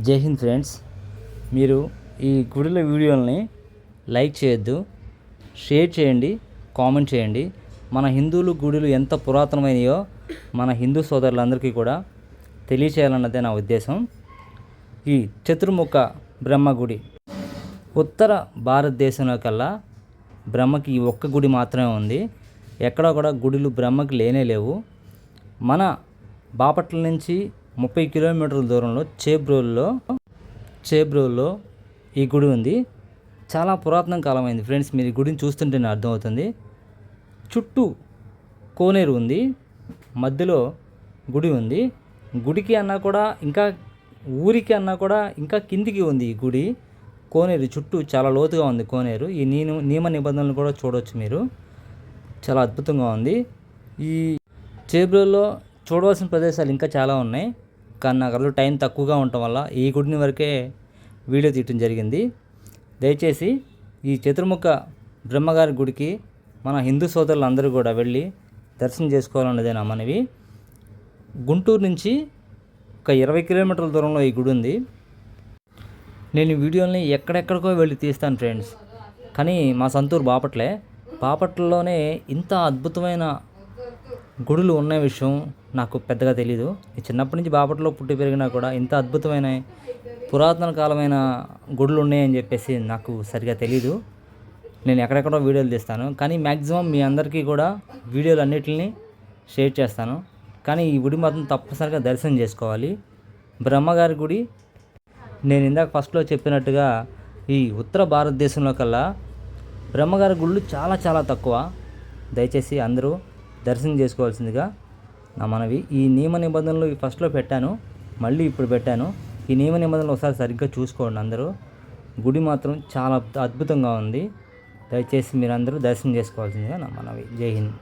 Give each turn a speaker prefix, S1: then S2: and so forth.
S1: జై హింద్ ఫ్రెండ్స్. మీరు ఈ గుడిల వీడియోలని లైక్ చేయొద్దు, షేర్ చేయండి, కామెంట్ చేయండి. మన హిందువులు గుడులు ఎంత పురాతనమైనయో మన హిందూ సోదరులందరికీ కూడా తెలియచేయాలన్నదే నా ఉద్దేశం. ఈ చతుర్ముఖ బ్రహ్మ గుడి ఉత్తర భారతదేశంలో కల్లా బ్రహ్మకి ఈ ఒక్క గుడి మాత్రమే ఉంది. ఎక్కడా కూడా గుడులు బ్రహ్మకి లేనే లేవు. మన బాపట్ల నుంచి 30 కిలోమీటర్ల దూరంలో చేబ్రోల్లో ఈ గుడి ఉంది. చాలా పురాతన కాలమైంది ఫ్రెండ్స్. మీరు ఈ గుడిని చూస్తుంటేనే అర్థమవుతుంది. చుట్టూ కోనేరు ఉంది, మధ్యలో గుడి ఉంది. గుడికి అన్నా కూడా ఇంకా ఊరికి అన్నా కూడా ఇంకా కిందికి ఉంది ఈ గుడి. కోనేరు చుట్టూ చాలా లోతుగా ఉంది కోనేరు. ఈ నియమ నిబంధనలు కూడా చూడవచ్చు మీరు. చాలా అద్భుతంగా ఉంది. ఈ చేబ్రోల్లో చూడవలసిన ప్రదేశాలు ఇంకా చాలా ఉన్నాయి, కానీ నాకు టైం తక్కువగా ఉండటం వల్ల ఈ గుడిని వరకే వీడియో తీయటం జరిగింది. దయచేసి ఈ చతుర్ముఖ బ్రహ్మగారి గుడికి మన హిందూ సోదరులు అందరూ కూడా వెళ్ళి దర్శనం చేసుకోవాలన్నదే నా మనవి. గుంటూరు నుంచి ఒక 20 కిలోమీటర్ల దూరంలో ఈ గుడి ఉంది. నేను ఈ వీడియోని ఎక్కడెక్కడికో వెళ్ళి తీస్తాను ఫ్రెండ్స్, కానీ మా సొంతూరు బాపట్లలోనే ఇంత అద్భుతమైన గుడులు ఉన్న విషయం నాకు పెద్దగా తెలీదు. చిన్నప్పటి నుంచి బాపట్లలో పుట్టి పెరిగినా కూడా ఇంత అద్భుతమైన పురాతన కాలమైన గుడులు ఉన్నాయని చెప్పేసి నాకు సరిగా తెలీదు. నేను ఎక్కడెక్కడో వీడియోలు తీస్తాను, కానీ మ్యాక్సిమం మీ అందరికీ కూడా వీడియోలు అన్నిటిని షేర్ చేస్తాను. కానీ ఈ గుడి మాత్రం తప్పనిసరిగా దర్శనం చేసుకోవాలి. బ్రహ్మగారి గుడి నేను ఇందాక ఫస్ట్లో చెప్పినట్టుగా ఈ ఉత్తర భారతదేశంలో కల్లా బ్రహ్మగారి గుళ్ళు చాలా చాలా తక్కువ. దయచేసి అందరూ దర్శనం చేసుకోవాల్సిందిగా నా మనవి. ఈ నియమ నిబంధనలు ఫస్ట్లో పెట్టాను, మళ్ళీ ఇప్పుడు పెట్టాను. ఈ నియమ నిబంధనలు ఒకసారి సరిగ్గా చూసుకోండి అందరూ. గుడి మాత్రం చాలా అద్భుతంగా ఉంది. దయచేసి మీరందరూ దర్శనం చేసుకోవాల్సిందిగా నా మనవి. జై హింద్.